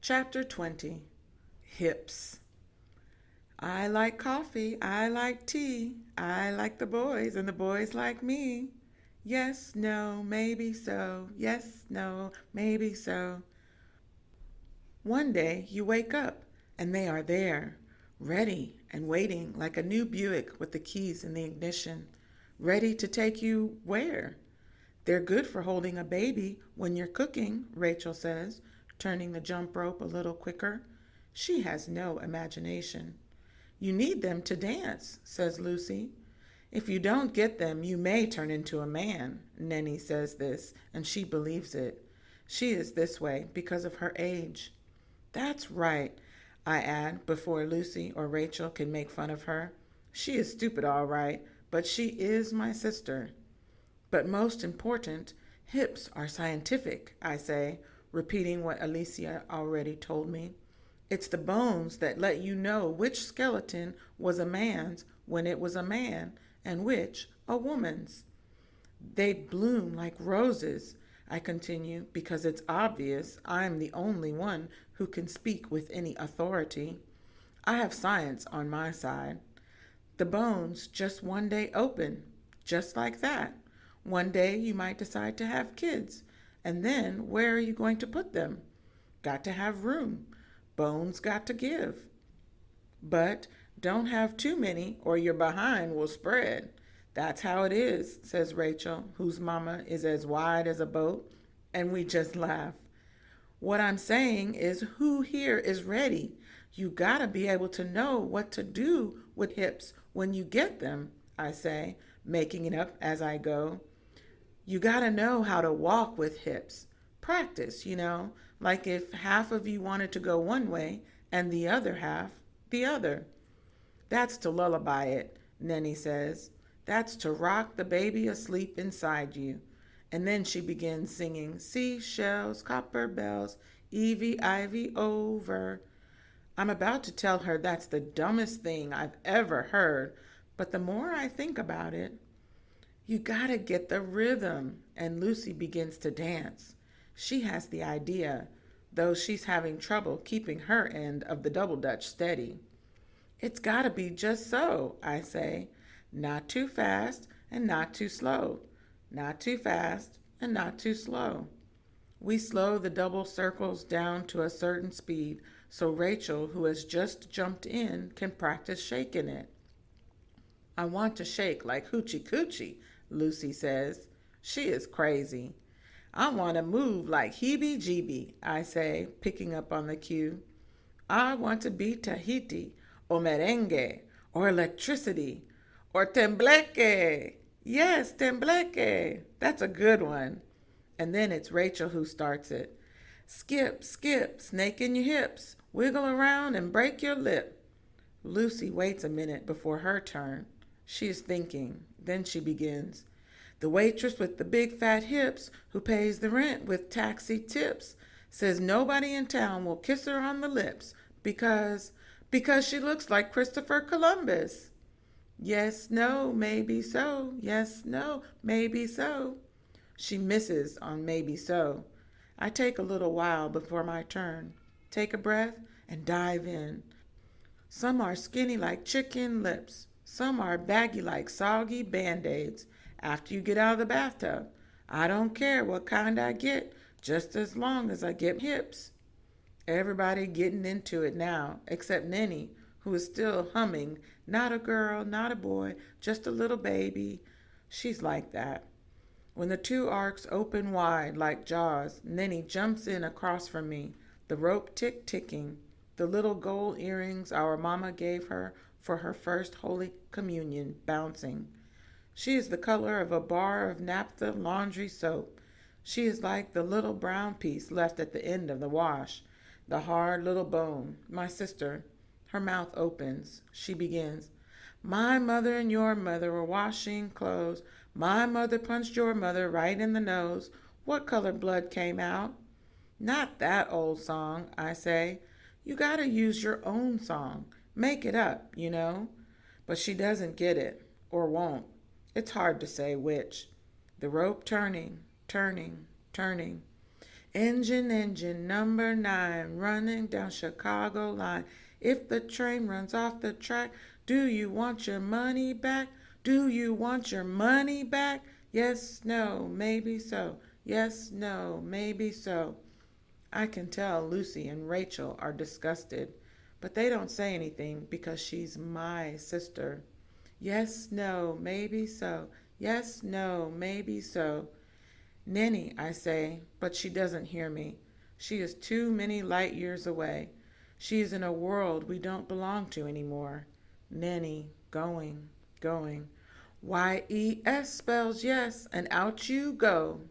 Chapter 20. Hips. I like coffee, I like tea, I like the boys, and the boys like me. Yes, no, maybe so. Yes, no, maybe so. One day you wake up and they are there, ready and waiting like a new Buick with the keys in the ignition, ready to take you where? They're good for holding a baby when you're cooking, Rachel says, turning the jump rope a little quicker. She has no imagination. You need them to dance, says Lucy. If you don't get them, you may turn into a man. Nenny says this, and she believes it. She is this way because of her age. That's right, I add before Lucy or Rachel can make fun of her. She is stupid, all right, but she is my sister. But most important, hips are scientific, I say, repeating what Alicia already told me. It's the bones that let you know which skeleton was a man's when it was a man and which a woman's. They bloom like roses, I continue, because it's obvious I'm the only one who can speak with any authority. I have science on my side. The bones just one day open, just like that. One day you might decide to have kids, and then where are you going to put them? Got to have room. Bones got to give. But don't have too many or your behind will spread. That's how it is, says Rachel, whose mama is as wide as a boat, and we just laugh. What I'm saying is, who here is ready? You gotta be able to know what to do with hips when you get them, I say, making it up as I go. You gotta know how to walk with hips. Practice, like if half of you wanted to go one way and the other half the other. That's to lullaby it, Nenny says. That's to rock the baby asleep inside you. And then she begins singing, seashells, copper bells, Evie, Ivy, over. I'm about to tell her that's the dumbest thing I've ever heard, but the more I think about it, you gotta get the rhythm. And Lucy begins to dance. She has the idea, though she's having trouble keeping her end of the double dutch steady. It's gotta be just so, I say. Not too fast and not too slow. Not too fast and not too slow. We slow the double circles down to a certain speed so Rachel, who has just jumped in, can practice shaking it. I want to shake like hoochie coochie, Lucy says. She is crazy. I want to move like heebie jeebie, I say, picking up on the cue. I want to be Tahiti, or merengue, or electricity, or tembleque. Yes, tembleque. That's a good one. And then it's Rachel who starts it. Skip, skip, snake in your hips, wiggle around and break your lip. Lucy waits a minute before her turn. She is thinking. Then she begins. The waitress with the big fat hips who pays the rent with taxi tips says nobody in town will kiss her on the lips because she looks like Christopher Columbus. Yes, no, maybe so. Yes, no, maybe so. She misses on maybe so. I take a little while before my turn. Take a breath and dive in. Some are skinny like chicken lips. Some are baggy like soggy band-aids after you get out of the bathtub. I don't care what kind I get, just as long as I get hips. Everybody getting into it now, except Nenny, who is still humming, not a girl, not a boy, just a little baby. She's like that. When the two arcs open wide like jaws, Nenny jumps in across from me, the rope ticking, the little gold earrings our mama gave her for her first Holy Communion bouncing. She is the color of a bar of naphtha laundry soap. She is like the little brown piece left at the end of the wash, the hard little bone. My sister, her mouth opens. She begins, my mother and your mother were washing clothes. My mother punched your mother right in the nose. What color blood came out? Not that old song, I say. You gotta use your own song. Make it up. But she doesn't get it, or won't. It's hard to say which. The rope turning, turning, turning. Engine, engine, number 9, running down Chicago line. If the train runs off the track, do you want your money back? Do you want your money back? Yes, no, maybe so. Yes, no, maybe so. I can tell Lucy and Rachel are disgusted, but they don't say anything because she's my sister. Yes, no, maybe so. Yes, no, maybe so. Nenny, I say, but she doesn't hear me. She is too many light years away. She is in a world we don't belong to anymore. Nenny, going, going. YES spells yes, and out you go.